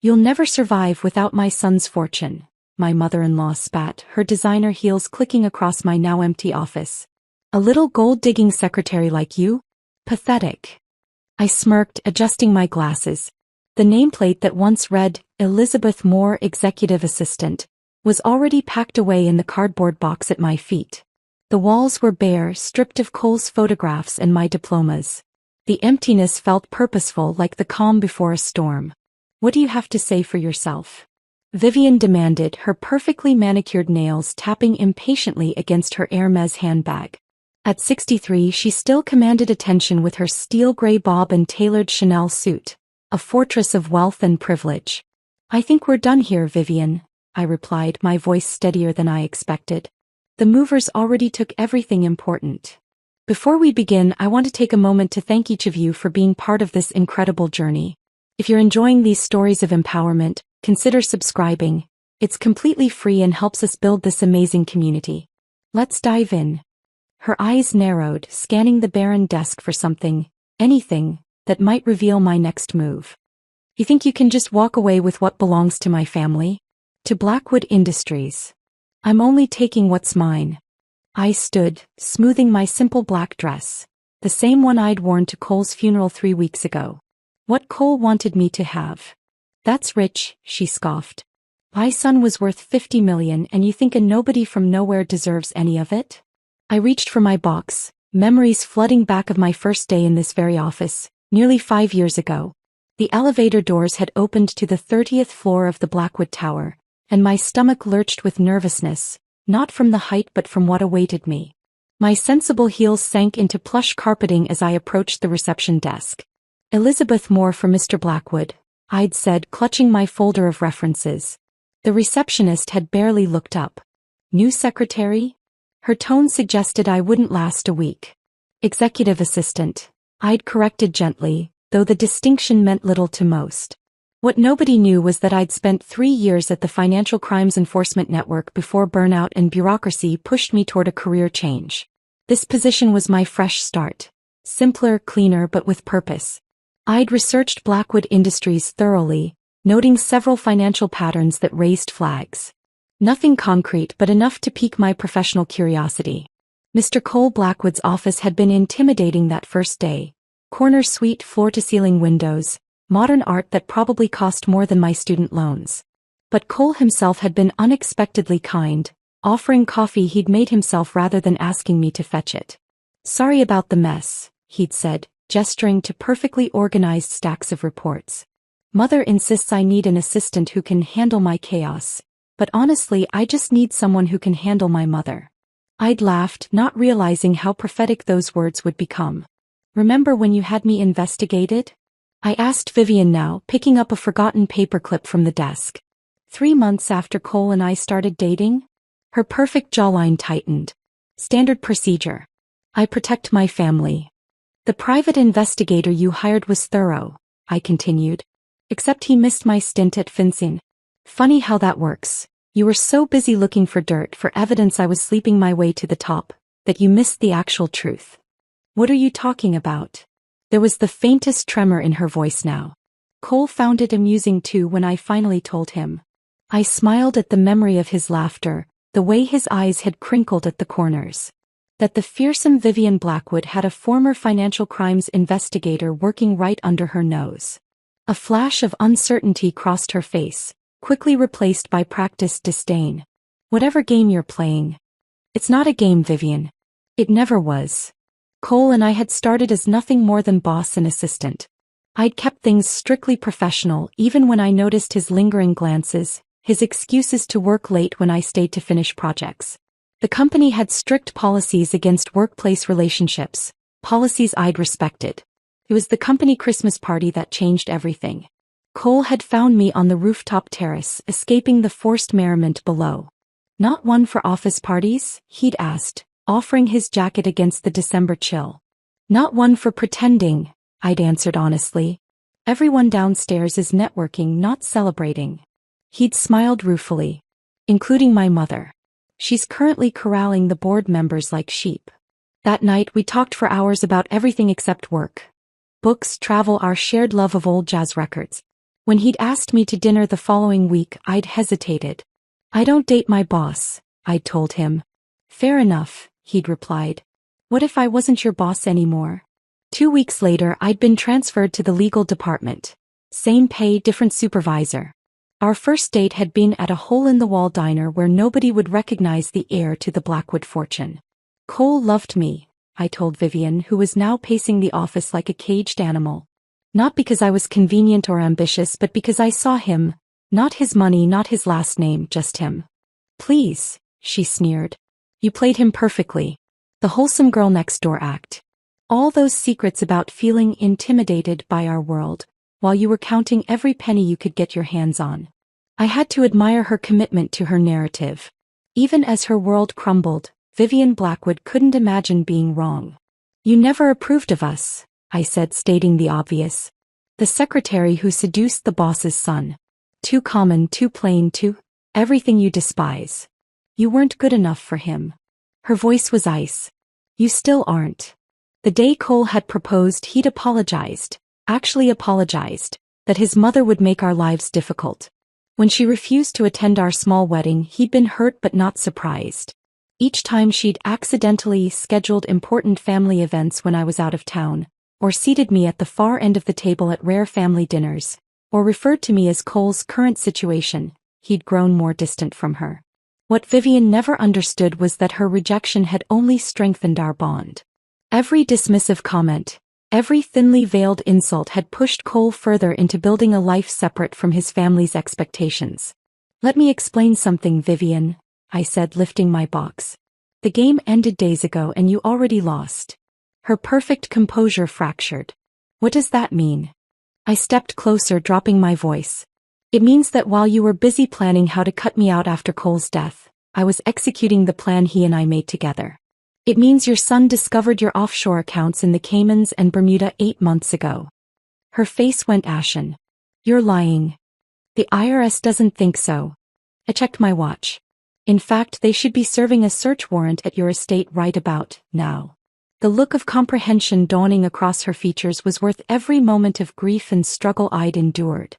You'll never survive without my son's fortune, my mother-in-law spat, her designer heels clicking across my now empty office. A little gold-digging secretary like you? Pathetic. I smirked, adjusting my glasses. The nameplate that once read, Elizabeth Moore, Executive Assistant, was already packed away in the cardboard box at my feet. The walls were bare, stripped of Cole's photographs and my diplomas. The emptiness felt purposeful, like the calm before a storm. What do you have to say for yourself? Vivian demanded, her perfectly manicured nails tapping impatiently against her Hermes handbag. At 63, she still commanded attention with her steel gray bob and tailored Chanel suit, a fortress of wealth and privilege. I think we're done here, Vivian, I replied, my voice steadier than I expected. The movers already took everything important. Before we begin, I want to take a moment to thank each of you for being part of this incredible journey. If you're enjoying these stories of empowerment, consider subscribing. It's completely free and helps us build this amazing community. Let's dive in. Her eyes narrowed, scanning the barren desk for something, anything, that might reveal my next move. You think you can just walk away with what belongs to my family? To Blackwood Industries. I'm only taking what's mine. I stood, smoothing my simple black dress, the same one I'd worn to Cole's funeral 3 weeks ago. What Cole wanted me to have. That's rich, she scoffed. My son was worth 50 million and you think a nobody from nowhere deserves any of it? I reached for my box, memories flooding back of my first day in this very office, nearly 5 years ago. The elevator doors had opened to the 30th floor of the Blackwood Tower, and my stomach lurched with nervousness, not from the height but from what awaited me. My sensible heels sank into plush carpeting as I approached the reception desk. Elizabeth Moore for Mr. Blackwood, I'd said, clutching my folder of references. The receptionist had barely looked up. New secretary? Her tone suggested I wouldn't last a week. Executive assistant, I'd corrected gently, though the distinction meant little to most. What nobody knew was that I'd spent 3 years at the Financial Crimes Enforcement Network before burnout and bureaucracy pushed me toward a career change. This position was my fresh start. Simpler, cleaner, but with purpose. I'd researched Blackwood Industries thoroughly, noting several financial patterns that raised flags. Nothing concrete but enough to pique my professional curiosity. Mr. Cole Blackwood's office had been intimidating that first day. Corner suite, floor-to-ceiling windows, modern art that probably cost more than my student loans. But Cole himself had been unexpectedly kind, offering coffee he'd made himself rather than asking me to fetch it. Sorry about the mess, he'd said, gesturing to perfectly organized stacks of reports. Mother insists I need an assistant who can handle my chaos, but honestly I just need someone who can handle my mother. I'd laughed, not realizing how prophetic those words would become. Remember when you had me investigated? I asked Vivian now, picking up a forgotten paperclip from the desk. 3 months after Cole and I started dating? Her perfect jawline tightened. Standard procedure. I protect my family. The private investigator you hired was thorough, I continued. Except he missed my stint at FinCEN. Funny how that works. You were so busy looking for dirt, for evidence I was sleeping my way to the top, that you missed the actual truth. What are you talking about? There was the faintest tremor in her voice now. Cole found it amusing too when I finally told him. I smiled at the memory of his laughter, the way his eyes had crinkled at the corners. That the fearsome Vivian Blackwood had a former financial crimes investigator working right under her nose. A flash of uncertainty crossed her face, quickly replaced by practiced disdain. Whatever game you're playing. It's not a game, Vivian. It never was. Cole and I had started as nothing more than boss and assistant. I'd kept things strictly professional even when I noticed his lingering glances, his excuses to work late when I stayed to finish projects. The company had strict policies against workplace relationships, policies I'd respected. It was the company Christmas party that changed everything. Cole had found me on the rooftop terrace, escaping the forced merriment below. Not one for office parties? He'd asked, offering his jacket against the December chill. Not one for pretending, I'd answered honestly. Everyone downstairs is networking, not celebrating. He'd smiled ruefully. Including my mother. She's currently corralling the board members like sheep. That night we talked for hours about everything except work. Books, travel, our shared love of old jazz records. When he'd asked me to dinner the following week, I'd hesitated. "I don't date my boss," I'd told him. "Fair enough," he'd replied. "What if I wasn't your boss anymore?" 2 weeks later, I'd been transferred to the legal department. Same pay, different supervisor. Our first date had been at a hole-in-the-wall diner where nobody would recognize the heir to the Blackwood fortune. Cole loved me, I told Vivian, who was now pacing the office like a caged animal. Not because I was convenient or ambitious, but because I saw him. Not his money, not his last name, just him. "Please," she sneered. "You played him perfectly. The wholesome girl next door act. All those secrets about feeling intimidated by our world, while you were counting every penny you could get your hands on." I had to admire her commitment to her narrative. Even as her world crumbled, Vivian Blackwood couldn't imagine being wrong. "You never approved of us," I said, stating the obvious. "The secretary who seduced the boss's son. Too common, too plain, too everything you despise. You weren't good enough for him." Her voice was ice. "You still aren't." The day Cole had proposed, he'd apologized. Actually apologized, that his mother would make our lives difficult. When she refused to attend our small wedding, he'd been hurt but not surprised. Each time she'd accidentally scheduled important family events when I was out of town, or seated me at the far end of the table at rare family dinners, or referred to me as Cole's current situation, he'd grown more distant from her. What Vivian never understood was that her rejection had only strengthened our bond. Every dismissive comment, every thinly veiled insult had pushed Cole further into building a life separate from his family's expectations. "Let me explain something, Vivian," I said, lifting my box. "The game ended days ago and you already lost." Her perfect composure fractured. "What does that mean?" I stepped closer, dropping my voice. "It means that while you were busy planning how to cut me out after Cole's death, I was executing the plan he and I made together. It means your son discovered your offshore accounts in the Caymans and Bermuda 8 months ago." Her face went ashen. "You're lying." "The IRS doesn't think so." I checked my watch. "In fact, they should be serving a search warrant at your estate right about now." The look of comprehension dawning across her features was worth every moment of grief and struggle I'd endured.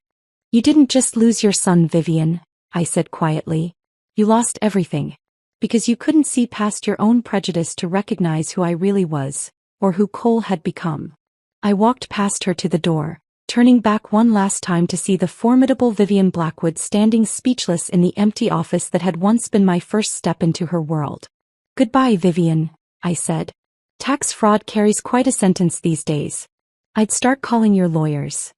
"You didn't just lose your son, Vivian," I said quietly. "You lost everything. Because you couldn't see past your own prejudice to recognize who I really was, or who Cole had become." I walked past her to the door, turning back one last time to see the formidable Vivian Blackwood standing speechless in the empty office that had once been my first step into her world. "Goodbye, Vivian," I said. "Tax fraud carries quite a sentence these days. I'd start calling your lawyers."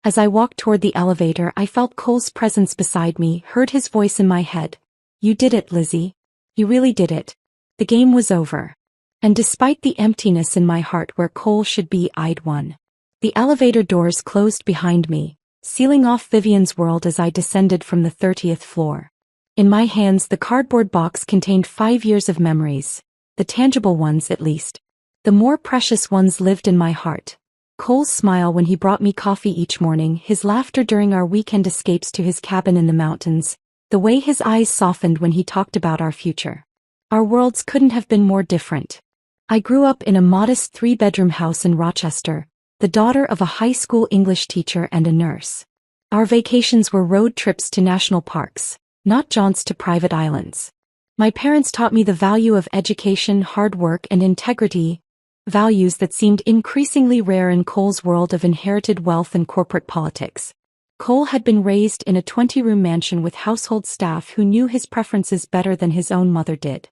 As I walked toward the elevator, I felt Cole's presence beside me, heard his voice in my head. "You did it, Lizzie. You really did it. The game was over." And despite the emptiness in my heart where Cole should be, I'd won. The elevator doors closed behind me, sealing off Vivian's world as I descended from the 30th floor. In my hands, the cardboard box contained 5 years of memories, the tangible ones at least. The more precious ones lived in my heart. Cole's smile when he brought me coffee each morning, his laughter during our weekend escapes to his cabin in the mountains, the way his eyes softened when he talked about our future. Our worlds couldn't have been more different. I grew up in a modest 3-bedroom house in Rochester, the daughter of a high school English teacher and a nurse. Our vacations were road trips to national parks, not jaunts to private islands. My parents taught me the value of education, hard work, and integrity, values that seemed increasingly rare in Cole's world of inherited wealth and corporate politics. Cole had been raised in a 20-room mansion with household staff who knew his preferences better than his own mother did.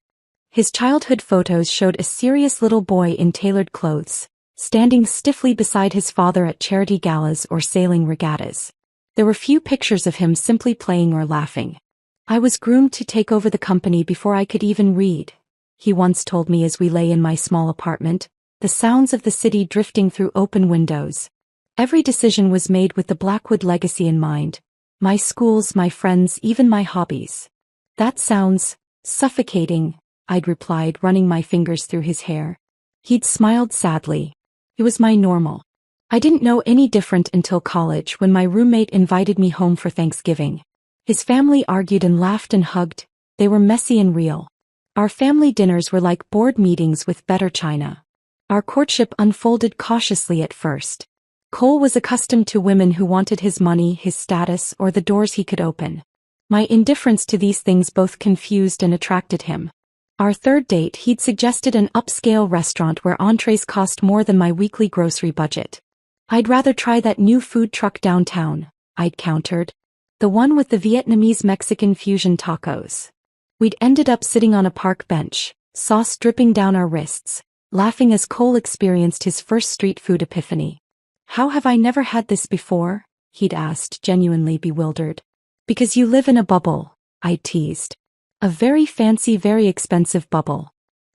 His childhood photos showed a serious little boy in tailored clothes, standing stiffly beside his father at charity galas or sailing regattas. There were few pictures of him simply playing or laughing. "I was groomed to take over the company before I could even read," he once told me as we lay in my small apartment, the sounds of the city drifting through open windows. Every decision was made with the Blackwood legacy in mind. My schools, my friends, even my hobbies. "That sounds suffocating," I'd replied, running my fingers through his hair. He'd smiled sadly. It was my normal. I didn't know any different until college when my roommate invited me home for Thanksgiving. His family argued and laughed and hugged. They were messy and real. Our family dinners were like board meetings with better china. Our courtship unfolded cautiously at first. Cole was accustomed to women who wanted his money, his status, or the doors he could open. My indifference to these things both confused and attracted him. Our third date, he'd suggested an upscale restaurant where entrees cost more than my weekly grocery budget. I'd rather try that new food truck downtown, I'd countered. The one with the Vietnamese-Mexican fusion tacos. We'd ended up sitting on a park bench, sauce dripping down our wrists, laughing as Cole experienced his first street food epiphany. How have I never had this before? He'd asked, genuinely bewildered. Because you live in a bubble, I teased. A very fancy, very expensive bubble.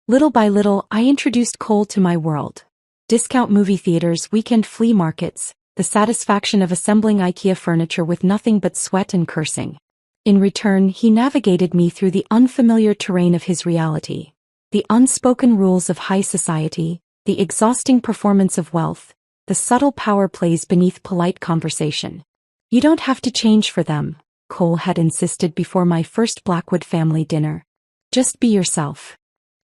Little by little, I introduced Cole to my world. Discount movie theaters, weekend flea markets, the satisfaction of assembling IKEA furniture with nothing but sweat and cursing. In return, he navigated me through the unfamiliar terrain of his reality. The unspoken rules of high society, the exhausting performance of wealth, the subtle power plays beneath polite conversation. You don't have to change for them, Cole had insisted before my first Blackwood family dinner. Just be yourself.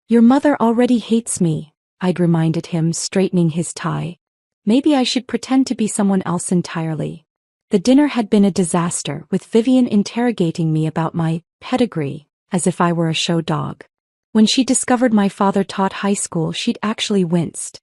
Your mother already hates me, I'd reminded him, straightening his tie. Maybe I should pretend to be someone else entirely. The dinner had been a disaster, with Vivian interrogating me about my pedigree, as if I were a show dog. When she discovered my father taught high school, she'd actually winced.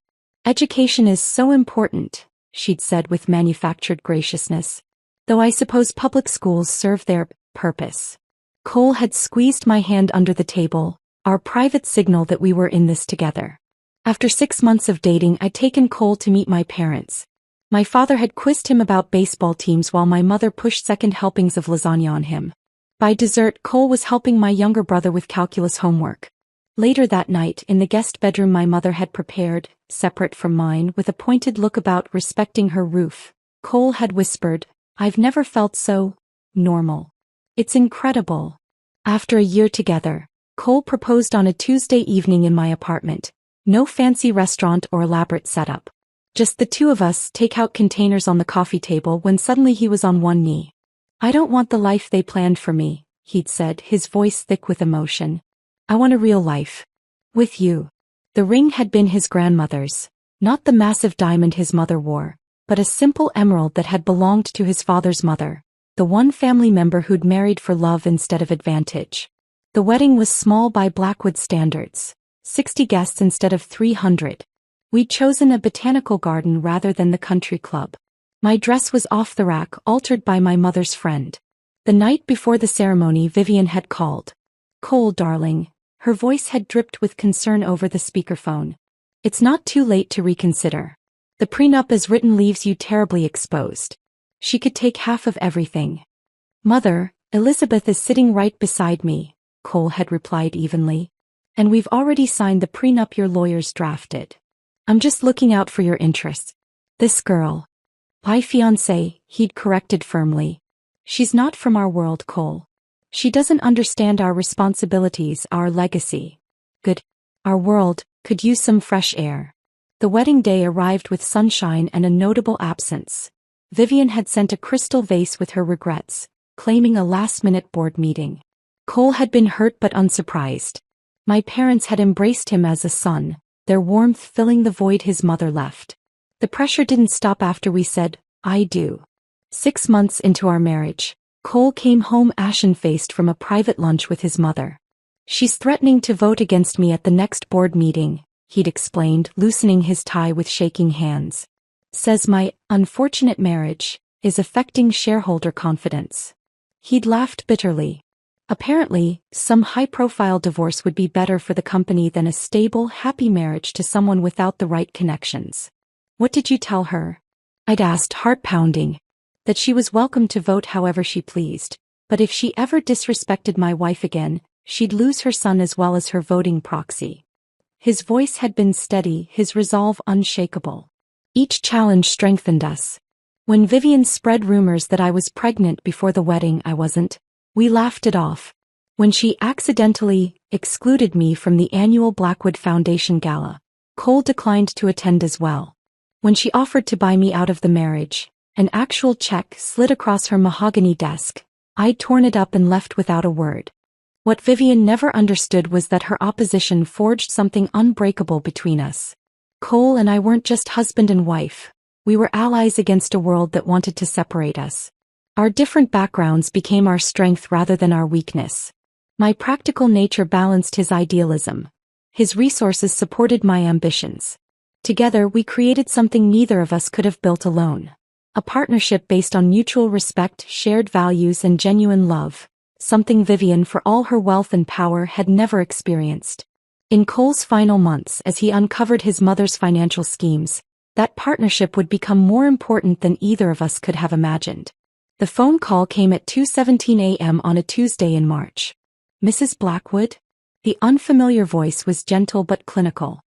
Education is so important, she'd said with manufactured graciousness. Though I suppose public schools serve their purpose. Cole had squeezed my hand under the table, our private signal that we were in this together. After 6 months of dating, I'd taken Cole to meet my parents. My father had quizzed him about baseball teams while my mother pushed second helpings of lasagna on him. By dessert, Cole was helping my younger brother with calculus homework. Later that night, in the guest bedroom my mother had prepared, separate from mine, with a pointed look about respecting her roof, Cole had whispered, "I've never felt so normal. It's incredible." After a year together, Cole proposed on a Tuesday evening in my apartment. No fancy restaurant or elaborate setup. Just the two of us, takeout containers on the coffee table, when suddenly he was on one knee. "I don't want the life they planned for me," he'd said, his voice thick with emotion. "I want a real life. With you." The ring had been his grandmother's, not the massive diamond his mother wore, but a simple emerald that had belonged to his father's mother, the one family member who'd married for love instead of advantage. The wedding was small by Blackwood standards. 60 guests instead of 300. We'd chosen a botanical garden rather than the country club. My dress was off the rack, altered by my mother's friend. The night before the ceremony, Vivian had called. "Cole, darling." Her voice had dripped with concern over the speakerphone. "It's not too late to reconsider. The prenup as written leaves you terribly exposed. She could take half of everything." "Mother, Elizabeth is sitting right beside me," Cole had replied evenly. "And we've already signed the prenup your lawyers drafted. I'm just looking out for your interests. This girl." "My fiancée," he'd corrected firmly. "She's not from our world, Cole. She doesn't understand our responsibilities, our legacy." "Good. Our world could use some fresh air." The wedding day arrived with sunshine and a notable absence. Vivian had sent a crystal vase with her regrets, claiming a last-minute board meeting. Cole had been hurt but unsurprised. My parents had embraced him as a son, their warmth filling the void his mother left. The pressure didn't stop after we said, "I do." 6 months into our marriage, Cole came home ashen-faced from a private lunch with his mother. "She's threatening to vote against me at the next board meeting," he'd explained, loosening his tie with shaking hands. "Says my unfortunate marriage is affecting shareholder confidence." He'd laughed bitterly. Apparently, some high-profile divorce would be better for the company than a stable, happy marriage to someone without the right connections. "What did you tell her?" I'd asked, heart-pounding. "That she was welcome to vote however she pleased, but if she ever disrespected my wife again, she'd lose her son as well as her voting proxy." His voice had been steady, his resolve unshakable. Each challenge strengthened us. When Vivian spread rumors that I was pregnant before the wedding, I wasn't. We laughed it off. When she accidentally excluded me from the annual Blackwood Foundation Gala, Cole declined to attend as well. When she offered to buy me out of the marriage, an actual check slid across her mahogany desk. I'd torn it up and left without a word. What Vivian never understood was that her opposition forged something unbreakable between us. Cole and I weren't just husband and wife. We were allies against a world that wanted to separate us. Our different backgrounds became our strength rather than our weakness. My practical nature balanced his idealism. His resources supported my ambitions. Together we created something neither of us could have built alone. A partnership based on mutual respect, shared values and genuine love. Something Vivian, for all her wealth and power, had never experienced. In Cole's final months, as he uncovered his mother's financial schemes, that partnership would become more important than either of us could have imagined. The phone call came at 2:17 a.m. on a Tuesday in March. "Mrs. Blackwood?" The unfamiliar voice was gentle but clinical.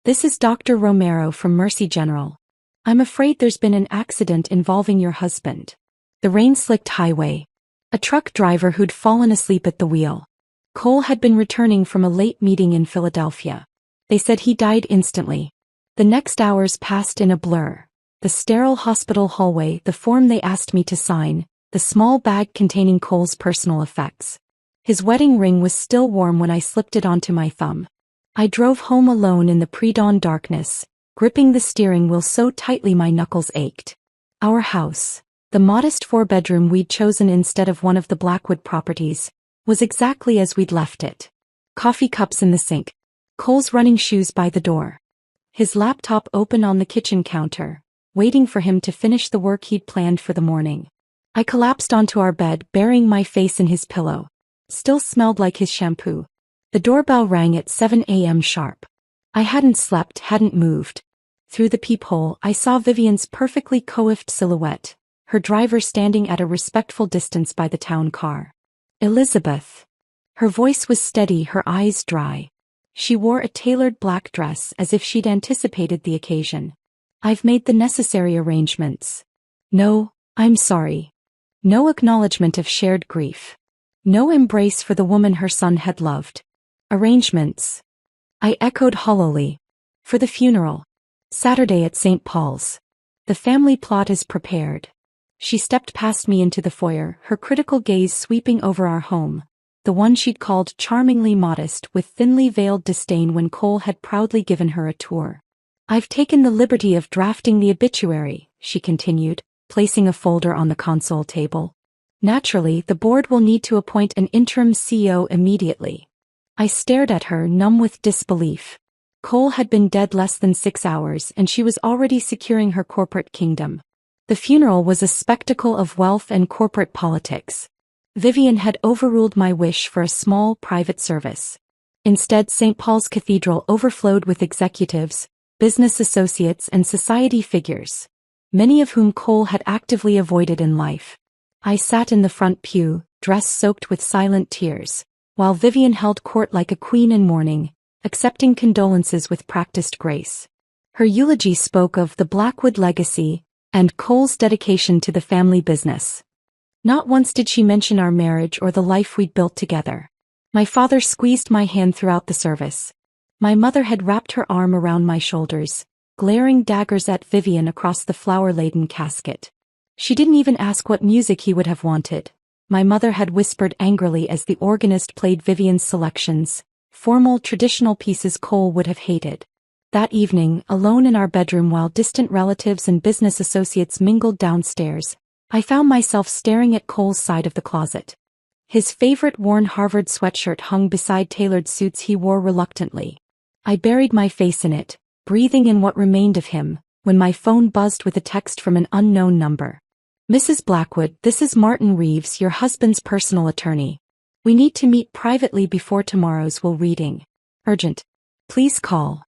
"This is Dr. Romero from Mercy General. I'm afraid there's been an accident involving your husband." The rain-slicked highway. A truck driver who'd fallen asleep at the wheel. Cole had been returning from a late meeting in Philadelphia. They said he died instantly. The next hours passed in a blur. The sterile hospital hallway, the form they asked me to sign, the small bag containing Cole's personal effects. His wedding ring was still warm when I slipped it onto my thumb. I drove home alone in the pre-dawn darkness, gripping the steering wheel so tightly my knuckles ached. Our house, the modest 4-bedroom we'd chosen instead of one of the Blackwood properties, was exactly as we'd left it. Coffee cups in the sink. Cole's running shoes by the door. His laptop open on the kitchen counter, waiting for him to finish the work he'd planned for the morning. I collapsed onto our bed, burying my face in his pillow. Still smelled like his shampoo. The doorbell rang at 7 a.m. sharp. I hadn't slept, hadn't moved. Through the peephole, I saw Vivian's perfectly coiffed silhouette, her driver standing at a respectful distance by the town car. "Elizabeth." Her voice was steady, her eyes dry. She wore a tailored black dress as if she'd anticipated the occasion. "I've made the necessary arrangements." No, I'm sorry. No acknowledgement of shared grief. No embrace for the woman her son had loved. "Arrangements," I echoed hollowly. "For the funeral. Saturday at St. Paul's. The family plot is prepared." She stepped past me into the foyer, her critical gaze sweeping over our home, the one she'd called charmingly modest with thinly veiled disdain when Cole had proudly given her a tour. "I've taken the liberty of drafting the obituary," she continued, placing a folder on the console table. "Naturally, the board will need to appoint an interim CEO immediately." I stared at her, numb with disbelief. Cole had been dead less than 6 hours and she was already securing her corporate kingdom. The funeral was a spectacle of wealth and corporate politics. Vivian had overruled my wish for a small, private service. Instead, St. Paul's Cathedral overflowed with executives, business associates and society figures, many of whom Cole had actively avoided in life. I sat in the front pew, dress soaked with silent tears, while Vivian held court like a queen in mourning, accepting condolences with practiced grace. Her eulogy spoke of the Blackwood legacy and Cole's dedication to the family business. Not once did she mention our marriage or the life we'd built together. My father squeezed my hand throughout the service. My mother had wrapped her arm around my shoulders, glaring daggers at Vivian across the flower-laden casket. She didn't even ask what music he would have wanted. My mother had whispered angrily as the organist played Vivian's selections, formal traditional pieces Cole would have hated. That evening, alone in our bedroom while distant relatives and business associates mingled downstairs, I found myself staring at Cole's side of the closet. His favorite worn Harvard sweatshirt hung beside tailored suits he wore reluctantly. I buried my face in it, breathing in what remained of him, when my phone buzzed with a text from an unknown number. "Mrs. Blackwood, this is Martin Reeves, your husband's personal attorney. We need to meet privately before tomorrow's will reading. Urgent. Please call."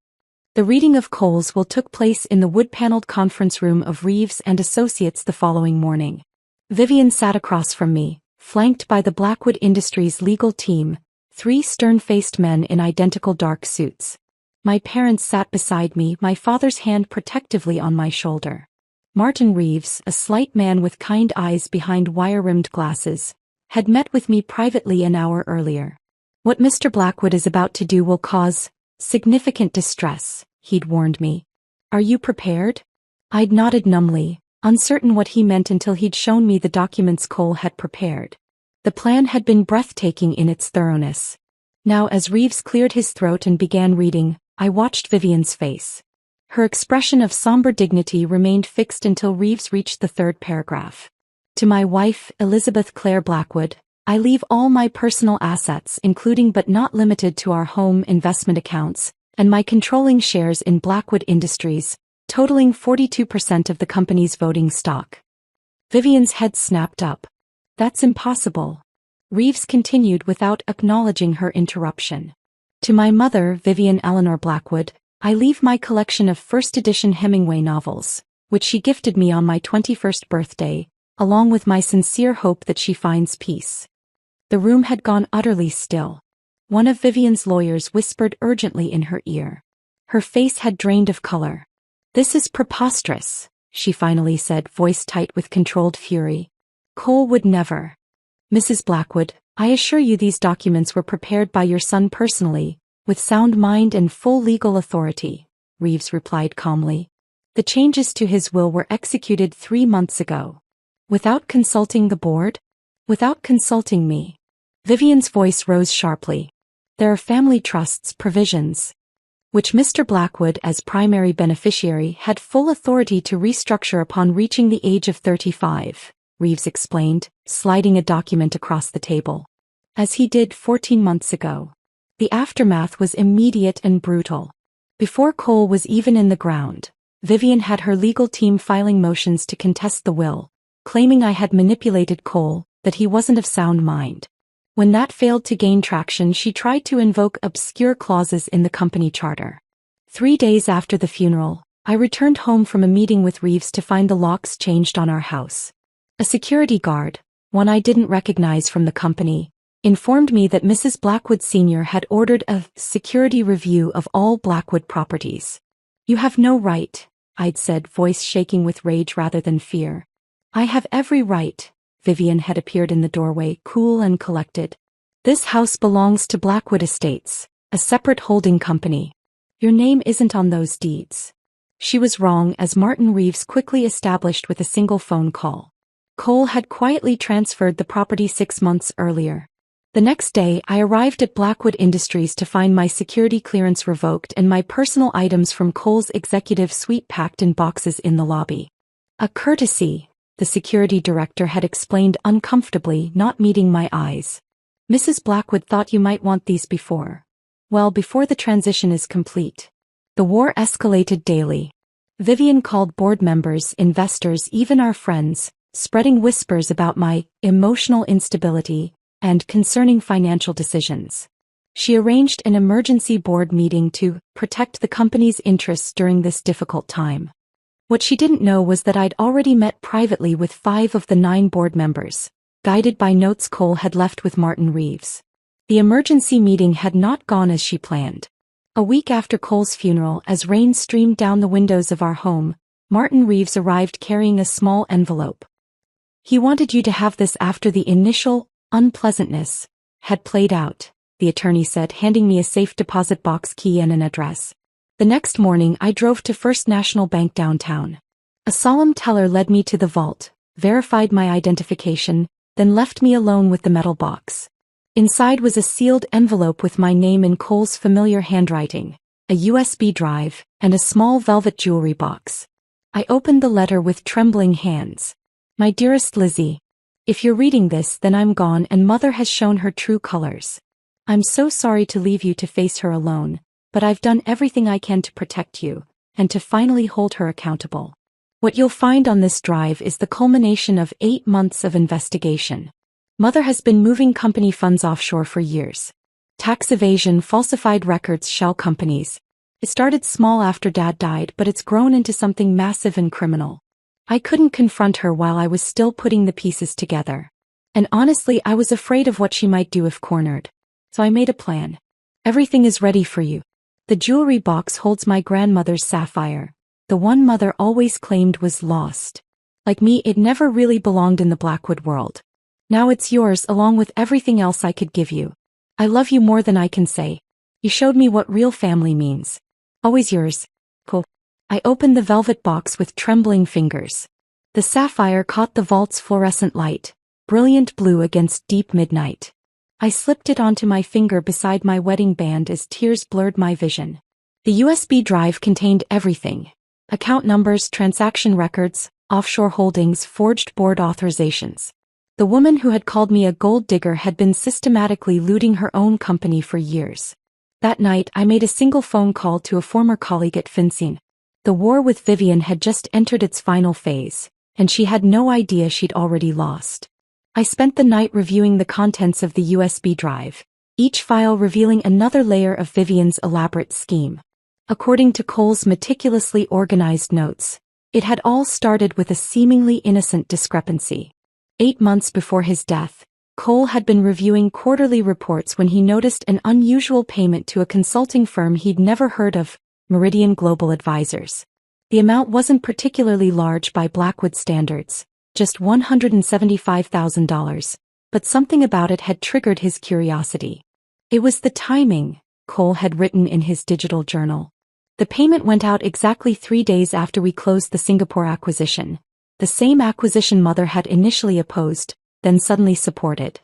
The reading of Cole's will took place in the wood-paneled conference room of Reeves and Associates the following morning. Vivian sat across from me, flanked by the Blackwood Industries legal team, 3 stern-faced men in identical dark suits. My parents sat beside me, my father's hand protectively on my shoulder. Martin Reeves, a slight man with kind eyes behind wire-rimmed glasses, had met with me privately an hour earlier. "What Mr. Blackwood is about to do will cause significant distress," he'd warned me. "Are you prepared?" I'd nodded numbly, uncertain what he meant until he'd shown me the documents Cole had prepared. The plan had been breathtaking in its thoroughness. Now as Reeves cleared his throat and began reading, I watched Vivian's face. Her expression of somber dignity remained fixed until Reeves reached the third paragraph. To my wife, Elizabeth Clare Blackwood, I leave all my personal assets, including but not limited to our home investment accounts, and my controlling shares in Blackwood Industries, totaling 42% of the company's voting stock. Vivian's head snapped up. That's impossible. Reeves continued without acknowledging her interruption. To my mother, Vivian Eleanor Blackwood, I leave my collection of first-edition Hemingway novels, which she gifted me on my 21st birthday, along with my sincere hope that she finds peace. The room had gone utterly still. One of Vivian's lawyers whispered urgently in her ear. Her face had drained of color. "This is preposterous," she finally said, voice tight with controlled fury. "Cole would never." "Mrs. Blackwood, I assure you these documents were prepared by your son personally, with sound mind and full legal authority," Reeves replied calmly. "The changes to his will were executed 3 months ago." "Without consulting the board?" "Without consulting me." Vivian's voice rose sharply. "There are family trusts provisions, which Mr. Blackwood, as primary beneficiary, had full authority to restructure upon reaching the age of 35, Reeves explained, sliding a document across the table. "As he did 14 months ago. The aftermath was immediate and brutal. Before Cole was even in the ground, Vivian had her legal team filing motions to contest the will, claiming I had manipulated Cole, that he wasn't of sound mind. When that failed to gain traction, she tried to invoke obscure clauses in the company charter. 3 days after the funeral, I returned home from a meeting with Reeves to find the locks changed on our house. A security guard, one I didn't recognize from the company, informed me that Mrs. Blackwood Sr. had ordered a security review of all Blackwood properties. "You have no right," I'd said, voice shaking with rage rather than fear. "I have every right." Vivian had appeared in the doorway, cool and collected. "This house belongs to Blackwood Estates, a separate holding company. Your name isn't on those deeds." She was wrong, as Martin Reeves quickly established with a single phone call. Cole had quietly transferred the property 6 months earlier. The next day, I arrived at Blackwood Industries to find my security clearance revoked and my personal items from Cole's executive suite packed in boxes in the lobby. "A courtesy," the security director had explained uncomfortably, not meeting my eyes. "Mrs. Blackwood thought you might want these before the transition is complete." The war escalated daily. Vivian called board members, investors, even our friends, spreading whispers about my emotional instability and concerning financial decisions. She arranged an emergency board meeting to protect the company's interests during this difficult time. What she didn't know was that I'd already met privately with 5 of the 9 board members, guided by notes Cole had left with Martin Reeves. The emergency meeting had not gone as she planned. A week after Cole's funeral, as rain streamed down the windows of our home, Martin Reeves arrived carrying a small envelope. "He wanted you to have this after the initial unpleasantness had played out," the attorney said, handing me a safe deposit box key and an address. The next morning I drove to First National Bank downtown. A solemn teller led me to the vault, verified my identification, then left me alone with the metal box. Inside was a sealed envelope with my name in Cole's familiar handwriting, a USB drive, and a small velvet jewelry box. I opened the letter with trembling hands. "My dearest Lizzie, if you're reading this, then I'm gone and Mother has shown her true colors. I'm so sorry to leave you to face her alone, but I've done everything I can to protect you, and to finally hold her accountable. What you'll find on this drive is the culmination of 8 months of investigation. Mother has been moving company funds offshore for years. Tax evasion, falsified records, shell companies. It started small after Dad died, but it's grown into something massive and criminal. I couldn't confront her while I was still putting the pieces together. And honestly, I was afraid of what she might do if cornered. So I made a plan. Everything is ready for you. The jewelry box holds my grandmother's sapphire, the one Mother always claimed was lost. Like me, it never really belonged in the Blackwood world. Now it's yours along with everything else I could give you. I love you more than I can say. You showed me what real family means. Always yours, Cole." I opened the velvet box with trembling fingers. The sapphire caught the vault's fluorescent light, brilliant blue against deep midnight. I slipped it onto my finger beside my wedding band as tears blurred my vision. The USB drive contained everything: account numbers, transaction records, offshore holdings, forged board authorizations. The woman who had called me a gold digger had been systematically looting her own company for years. That night, I made a single phone call to a former colleague at FinCEN. The war with Vivian had just entered its final phase, and she had no idea she'd already lost. I spent the night reviewing the contents of the USB drive, each file revealing another layer of Vivian's elaborate scheme. According to Cole's meticulously organized notes, it had all started with a seemingly innocent discrepancy. 8 months before his death, Cole had been reviewing quarterly reports when he noticed an unusual payment to a consulting firm he'd never heard of, Meridian Global Advisors. The amount wasn't particularly large by Blackwood standards, just $175,000, but something about it had triggered his curiosity. It was the timing, Cole had written in his digital journal. The payment went out exactly 3 days after we closed the Singapore acquisition, the same acquisition Mother had initially opposed, then suddenly supported.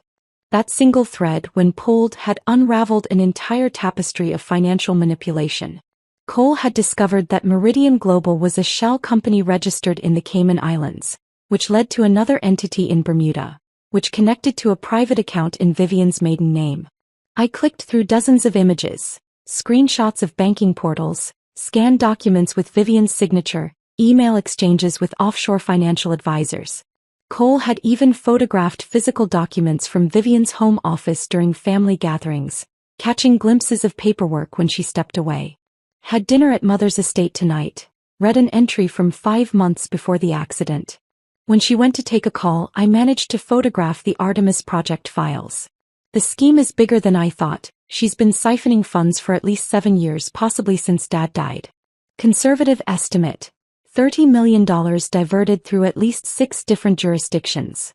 That single thread, when pulled, had unraveled an entire tapestry of financial manipulation. Cole had discovered that Meridian Global was a shell company registered in the Cayman Islands, which led to another entity in Bermuda, which connected to a private account in Vivian's maiden name. I clicked through dozens of images, screenshots of banking portals, scanned documents with Vivian's signature, email exchanges with offshore financial advisors. Cole had even photographed physical documents from Vivian's home office during family gatherings, catching glimpses of paperwork when she stepped away. Had dinner at Mother's estate tonight. Read an entry from 5 months before the accident. When she went to take a call, I managed to photograph the Artemis Project files. The scheme is bigger than I thought. She's been siphoning funds for at least 7 years, possibly since Dad died. Conservative estimate: $30 million diverted through at least 6 different jurisdictions.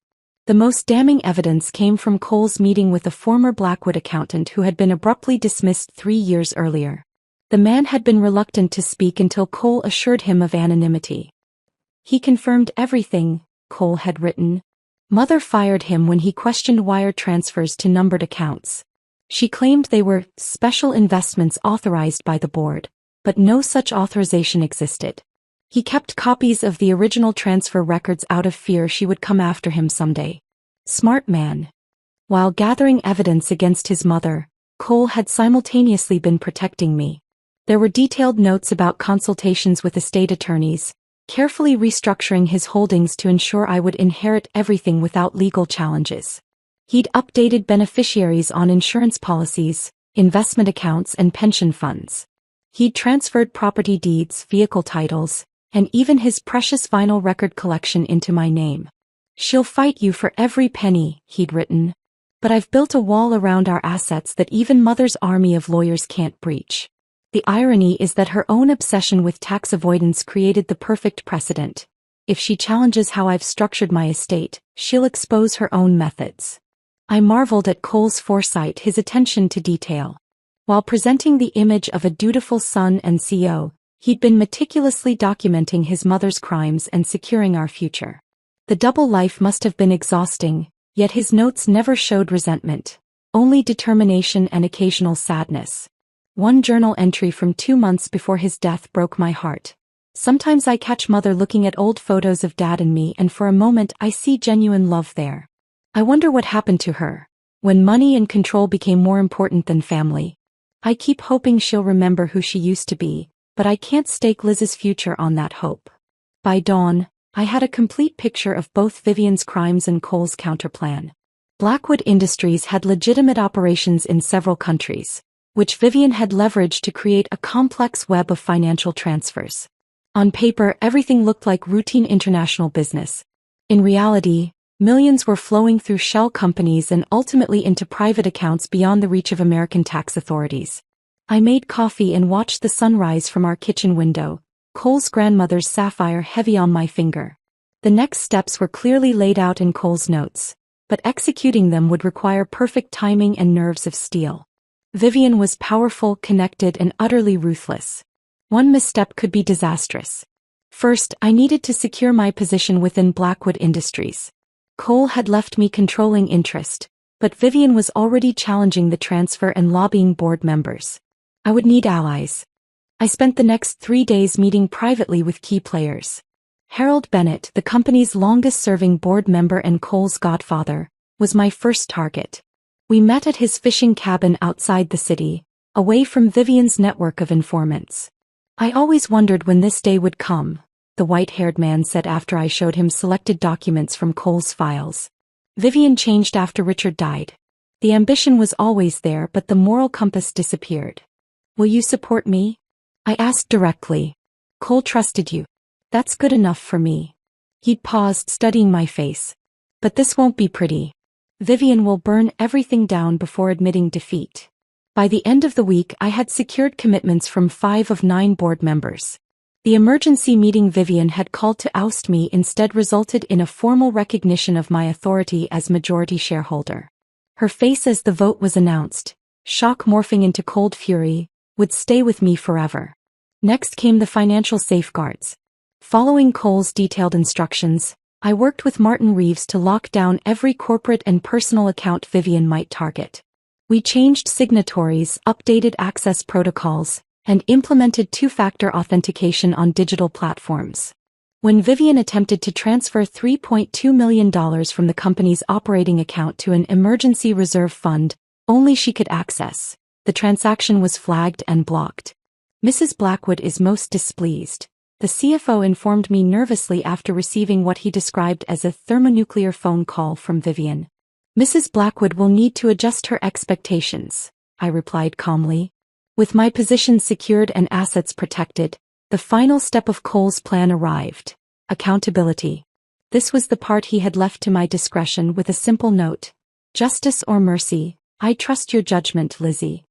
The most damning evidence came from Cole's meeting with a former Blackwood accountant who had been abruptly dismissed 3 years earlier. The man had been reluctant to speak until Cole assured him of anonymity. He confirmed everything, Cole had written. Mother fired him when he questioned wire transfers to numbered accounts. She claimed they were special investments authorized by the board, but no such authorization existed. He kept copies of the original transfer records out of fear she would come after him someday. Smart man. While gathering evidence against his mother, Cole had simultaneously been protecting me. There were detailed notes about consultations with estate attorneys, carefully restructuring his holdings to ensure I would inherit everything without legal challenges. He'd updated beneficiaries on insurance policies, investment accounts, and pension funds. He'd transferred property deeds, vehicle titles, and even his precious vinyl record collection into my name. She'll fight you for every penny, he'd written. But I've built a wall around our assets that even Mother's army of lawyers can't breach. The irony is that her own obsession with tax avoidance created the perfect precedent. If she challenges how I've structured my estate, she'll expose her own methods. I marveled at Cole's foresight, his attention to detail. While presenting the image of a dutiful son and CEO, he'd been meticulously documenting his mother's crimes and securing our future. The double life must have been exhausting, yet his notes never showed resentment, only determination and occasional sadness. One journal entry from 2 months before his death broke my heart. Sometimes I catch Mother looking at old photos of Dad and me, and for a moment I see genuine love there. I wonder what happened to her, when money and control became more important than family. I keep hoping she'll remember who she used to be, but I can't stake Liz's future on that hope. By dawn, I had a complete picture of both Vivian's crimes and Cole's counterplan. Blackwood Industries had legitimate operations in several countries, which Vivian had leveraged to create a complex web of financial transfers. On paper, everything looked like routine international business. In reality, millions were flowing through shell companies and ultimately into private accounts beyond the reach of American tax authorities. I made coffee and watched the sunrise from our kitchen window, Cole's grandmother's sapphire heavy on my finger. The next steps were clearly laid out in Cole's notes, but executing them would require perfect timing and nerves of steel. Vivian was powerful, connected, and utterly ruthless. One misstep could be disastrous. First, I needed to secure my position within Blackwood Industries. Cole had left me controlling interest, but Vivian was already challenging the transfer and lobbying board members. I would need allies. I spent the next 3 days meeting privately with key players. Harold Bennett, the company's longest-serving board member and Cole's godfather, was my first target. We met at his fishing cabin outside the city, away from Vivian's network of informants. I always wondered when this day would come, the white-haired man said after I showed him selected documents from Cole's files. Vivian changed after Richard died. The ambition was always there, but the moral compass disappeared. Will you support me? I asked directly. Cole trusted you. That's good enough for me. He'd paused, studying my face. But this won't be pretty. Vivian will burn everything down before admitting defeat. By the end of the week, I had secured commitments from 5 of 9 board members. The emergency meeting Vivian had called to oust me instead resulted in a formal recognition of my authority as majority shareholder. Her face as the vote was announced, shock morphing into cold fury, would stay with me forever. Next came the financial safeguards. Following Cole's detailed instructions, I worked with Martin Reeves to lock down every corporate and personal account Vivian might target. We changed signatories, updated access protocols, and implemented two-factor authentication on digital platforms. When Vivian attempted to transfer $3.2 million from the company's operating account to an emergency reserve fund only she could access, the transaction was flagged and blocked. Mrs. Blackwood is most displeased, the CFO informed me nervously after receiving what he described as a thermonuclear phone call from Vivian. Mrs. Blackwood will need to adjust her expectations, I replied calmly. With my position secured and assets protected, the final step of Cole's plan arrived: accountability. This was the part he had left to my discretion with a simple note: justice or mercy, I trust your judgment, Lizzie.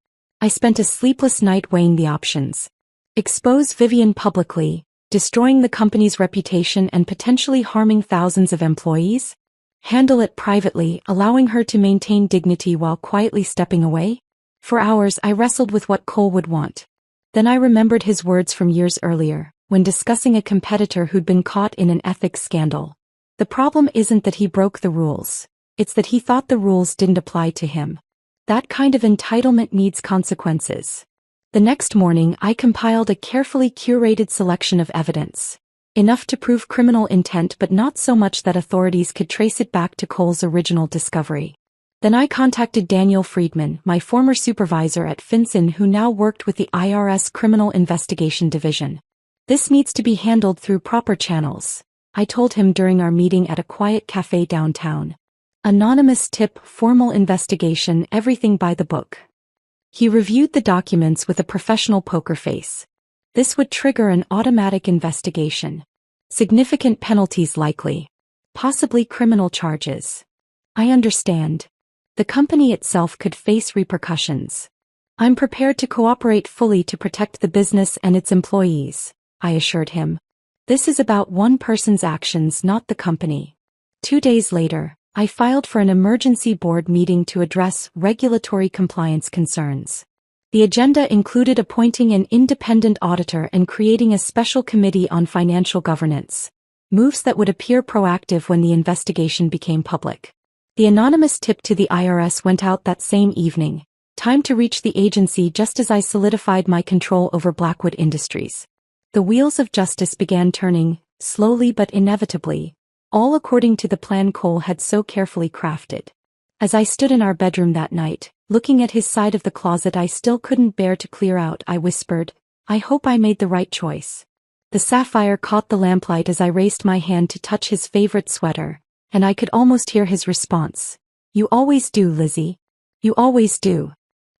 I spent a sleepless night weighing the options. Expose Vivian publicly, destroying the company's reputation and potentially harming thousands of employees? Handle it privately, allowing her to maintain dignity while quietly stepping away? For hours I wrestled with what Cole would want. Then I remembered his words from years earlier, when discussing a competitor who'd been caught in an ethics scandal. The problem isn't that he broke the rules, it's that he thought the rules didn't apply to him. That kind of entitlement needs consequences. The next morning I compiled a carefully curated selection of evidence. Enough to prove criminal intent but not so much that authorities could trace it back to Cole's original discovery. Then I contacted Daniel Friedman, my former supervisor at FinCEN who now worked with the IRS Criminal Investigation Division. This needs to be handled through proper channels, I told him during our meeting at a quiet cafe downtown. Anonymous tip, formal investigation, everything by the book. He reviewed the documents with a professional poker face. This would trigger an automatic investigation. Significant penalties likely. Possibly criminal charges. I understand. The company itself could face repercussions. I'm prepared to cooperate fully to protect the business and its employees, I assured him. This is about one person's actions, not the company. 2 days later, I filed for an emergency board meeting to address regulatory compliance concerns. The agenda included appointing an independent auditor and creating a special committee on financial governance, moves that would appear proactive when the investigation became public. The anonymous tip to the IRS went out that same evening, time to reach the agency just as I solidified my control over Blackwood Industries. The wheels of justice began turning, slowly but inevitably, all according to the plan Cole had so carefully crafted. As I stood in our bedroom that night, looking at his side of the closet I still couldn't bear to clear out, I whispered, I hope I made the right choice. The sapphire caught the lamplight as I raised my hand to touch his favorite sweater, and I could almost hear his response. You always do, Lizzie. You always do.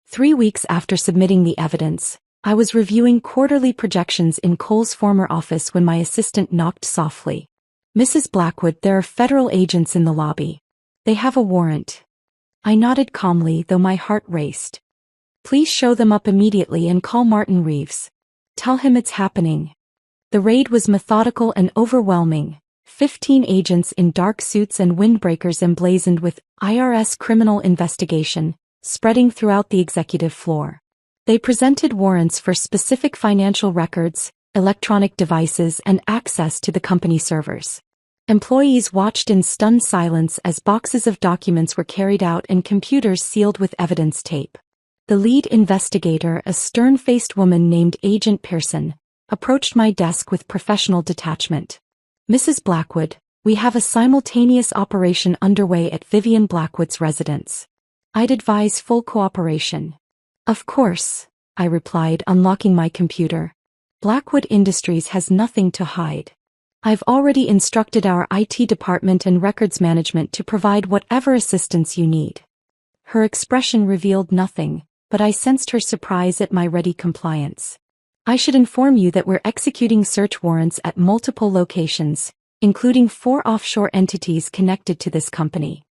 3 weeks after submitting the evidence, I was reviewing quarterly projections in Cole's former office when my assistant knocked softly. Mrs. Blackwood, there are federal agents in the lobby. They have a warrant. I nodded calmly, though my heart raced. Please show them up immediately and call Martin Reeves. Tell him it's happening. The raid was methodical and overwhelming. 15 agents in dark suits and windbreakers emblazoned with IRS Criminal Investigation, spreading throughout the executive floor. They presented warrants for specific financial records, electronic devices, and access to the company servers. Employees watched in stunned silence as boxes of documents were carried out and computers sealed with evidence tape. The lead investigator, a stern-faced woman named Agent Pearson, approached my desk with professional detachment. "Mrs. Blackwood, we have a simultaneous operation underway at Vivian Blackwood's residence. I'd advise full cooperation." "Of course," I replied, unlocking my computer. "Blackwood Industries has nothing to hide. I've already instructed our IT department and records management to provide whatever assistance you need." Her expression revealed nothing, but I sensed her surprise at my ready compliance. "I should inform you that we're executing search warrants at multiple locations, including 4 offshore entities connected to this company."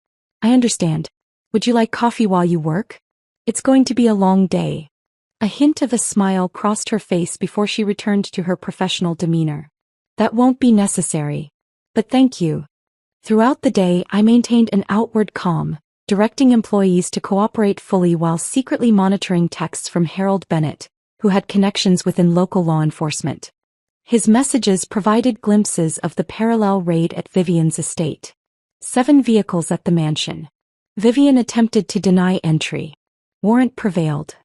"I understand. Would you like coffee while you work? It's going to be a long day." A hint of a smile crossed her face before she returned to her professional demeanor. "That won't be necessary. But thank you." Throughout the day, I maintained an outward calm, directing employees to cooperate fully while secretly monitoring texts from Harold Bennett, who had connections within local law enforcement. His messages provided glimpses of the parallel raid at Vivian's estate. 7 vehicles at the mansion. Vivian attempted to deny entry. Warrant prevailed.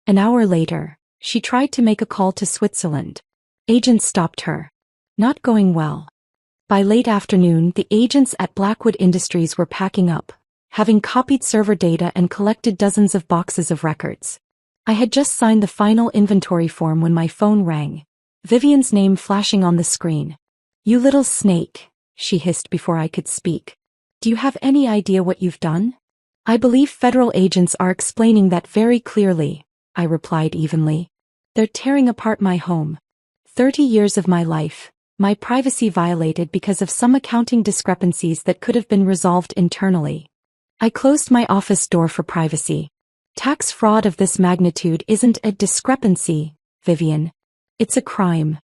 An hour later, she tried to make a call to Switzerland. Agents stopped her. Not going well. By late afternoon, the agents at Blackwood Industries were packing up, having copied server data and collected dozens of boxes of records. I had just signed the final inventory form when my phone rang, Vivian's name flashing on the screen. "You little snake," she hissed before I could speak. "Do you have any idea what you've done?" "I believe federal agents are explaining that very clearly," I replied evenly. "They're tearing apart my home. 30 years of my life, my privacy violated because of some accounting discrepancies that could have been resolved internally. I closed my office door for privacy. Tax fraud of this magnitude isn't a discrepancy, Vivian. It's a crime.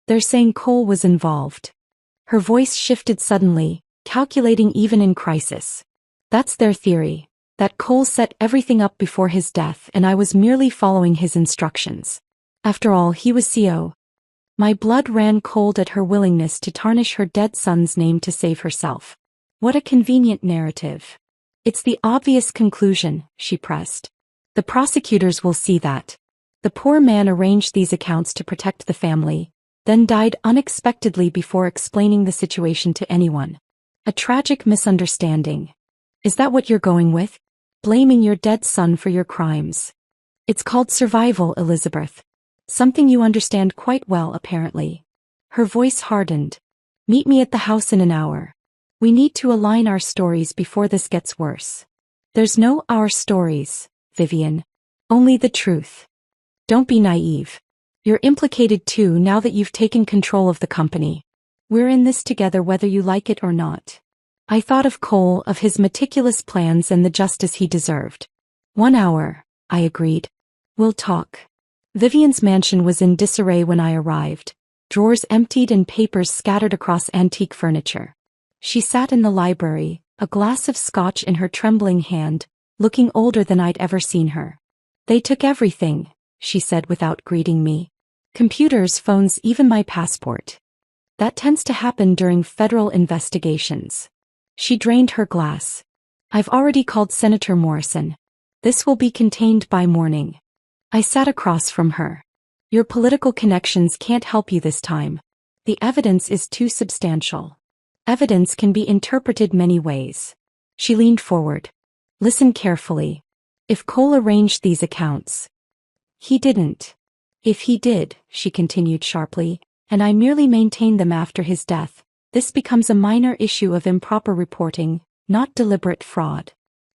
They're saying Cole was involved." Her voice shifted suddenly, calculating even in crisis. "That's their theory, that Cole set everything up before his death and I was merely following his instructions. After all, he was CO. My blood ran cold at her willingness to tarnish her dead son's name to save herself. What a convenient narrative. "It's the obvious conclusion," she pressed. "The prosecutors will see that. The poor man arranged these accounts to protect the family, then died unexpectedly before explaining the situation to anyone. A tragic misunderstanding. Is that what you're going with? Blaming your dead son for your crimes? It's called survival, Elizabeth. Something you understand quite well, apparently." Her voice hardened. "Meet me at the house in an hour. We need to align our stories before this gets worse." "There's no our stories, Vivian. Only the truth. Don't be naive. You're implicated too now that you've taken control of the company. We're in this together whether you like it or not." I thought of Cole, of his meticulous plans and the justice he deserved. "1 hour, I agreed. "We'll talk." Vivian's mansion was in disarray when I arrived, drawers emptied and papers scattered across antique furniture. She sat in the library, a glass of scotch in her trembling hand, looking older than I'd ever seen her. "They took everything," she said without greeting me. "Computers, phones, even my passport. That tends to happen during federal investigations." She drained her glass. "I've already called Senator Morrison. This will be contained by morning." I sat across from her. "Your political connections can't help you this time. The evidence is too substantial." "Evidence can be interpreted many ways." She leaned forward. "Listen carefully. If Cole arranged these accounts." "He didn't." "If he did," she continued sharply, "and I merely maintained them after his death, this becomes a minor issue of improper reporting, not deliberate fraud."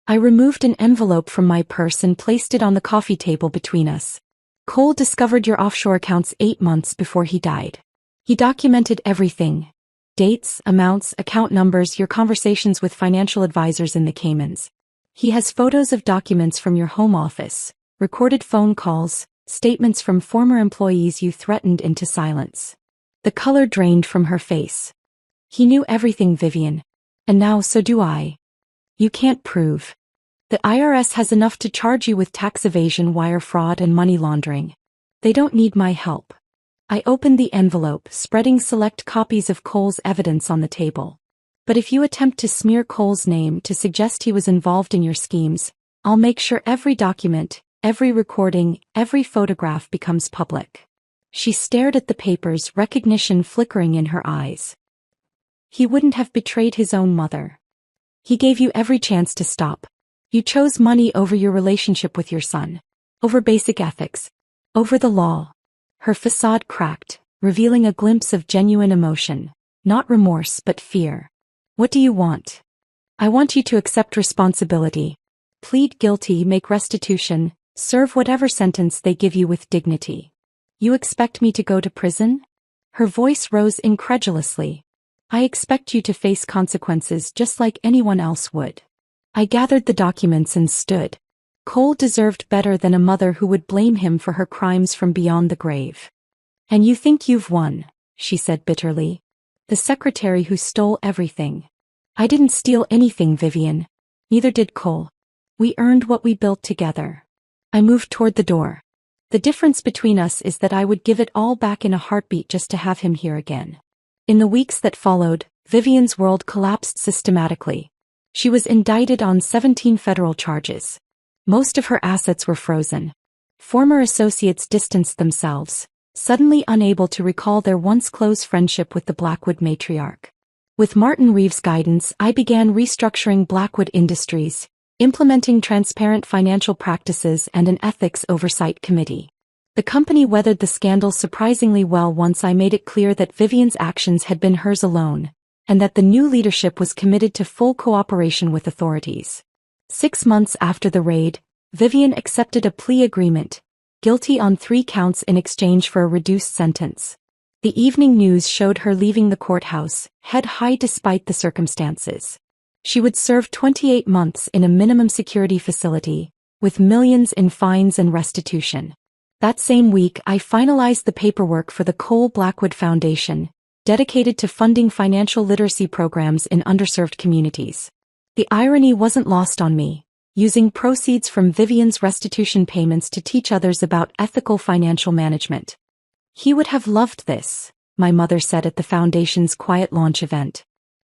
I removed an envelope from my purse and placed it on the coffee table between us. "Cole discovered your offshore accounts 8 months before he died. He documented everything. Dates, amounts, account numbers, your conversations with financial advisors in the Caymans. He has photos of documents from your home office, recorded phone calls, statements from former employees you threatened into silence." The color drained from her face. "He knew everything, Vivian. And now so do I. You can't prove. The IRS has enough to charge you with tax evasion, wire fraud, and money laundering. They don't need my help." I opened the envelope, spreading select copies of Cole's evidence on the table. "But if you attempt to smear Cole's name to suggest he was involved in your schemes, I'll make sure every document, Every recording, every photograph becomes public. She stared at the papers, recognition flickering in her eyes. He wouldn't have betrayed his own mother. He gave you every chance to stop. You chose money over your relationship with your son. Over basic ethics. Over the law. Her facade cracked, revealing a glimpse of genuine emotion. Not remorse but fear. What do you want? I want you to accept responsibility. Plead guilty, make restitution, serve whatever sentence they give you with dignity. You expect me to go to prison? Her voice rose incredulously. I expect you to face consequences just like anyone else would. I gathered the documents and stood. Cole deserved better than a mother who would blame him for her crimes from beyond the grave. And you think you've won, she said bitterly. The secretary who stole everything. I didn't steal anything, Vivian. Neither did Cole. We earned what we built together. I moved toward the door. The difference between us is that I would give it all back in a heartbeat just to have him here again. In the weeks that followed, Vivian's world collapsed systematically. She was indicted on 17 federal charges. Most of her assets were frozen. Former associates distanced themselves, suddenly unable to recall their once close friendship with the Blackwood matriarch. With Martin Reeves' guidance, I began restructuring Blackwood Industries, implementing transparent financial practices and an ethics oversight committee. The company weathered the scandal surprisingly well once I made it clear that Vivian's actions had been hers alone, and that the new leadership was committed to full cooperation with authorities. 6 months after the raid, Vivian accepted a plea agreement, guilty on 3 counts in exchange for a reduced sentence. The evening news showed her leaving the courthouse, head high despite the circumstances. She would serve 28 months in a minimum security facility, with millions in fines and restitution. That same week I finalized the paperwork for the Cole Blackwood Foundation, dedicated to funding financial literacy programs in underserved communities. The irony wasn't lost on me, using proceeds from Vivian's restitution payments to teach others about ethical financial management. He would have loved this, my mother said at the foundation's quiet launch event.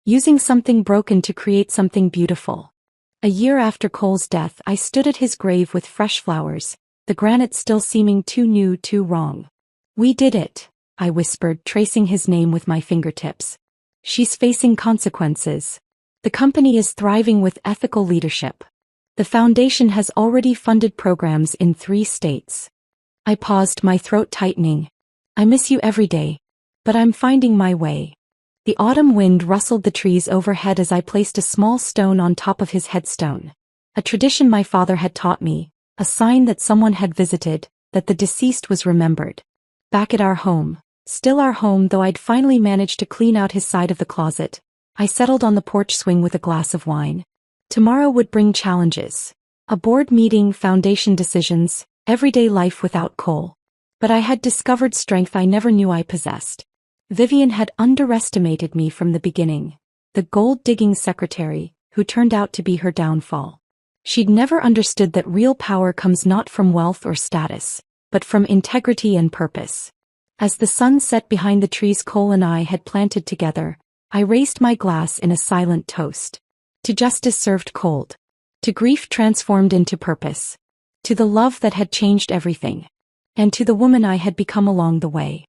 Using something broken to create something beautiful. A year after Cole's death, I stood at his grave with fresh flowers, the granite still seeming too new, too wrong. We did it, I whispered, tracing his name with my fingertips. She's facing consequences. The company is thriving with ethical leadership. The foundation has already funded programs in 3 states. I paused, my throat tightening. I miss you every day. But I'm finding my way. The autumn wind rustled the trees overhead as I placed a small stone on top of his headstone. A tradition my father had taught me, a sign that someone had visited, that the deceased was remembered. Back at our home, still our home though I'd finally managed to clean out his side of the closet, I settled on the porch swing with a glass of wine. Tomorrow would bring challenges. A board meeting, foundation decisions, everyday life without Cole. But I had discovered strength I never knew I possessed. Vivian had underestimated me from the beginning, the gold-digging secretary, who turned out to be her downfall. She'd never understood that real power comes not from wealth or status, but from integrity and purpose. As the sun set behind the trees Cole and I had planted together, I raised my glass in a silent toast. To justice served cold. To grief transformed into purpose. To the love that had changed everything. And to the woman I had become along the way.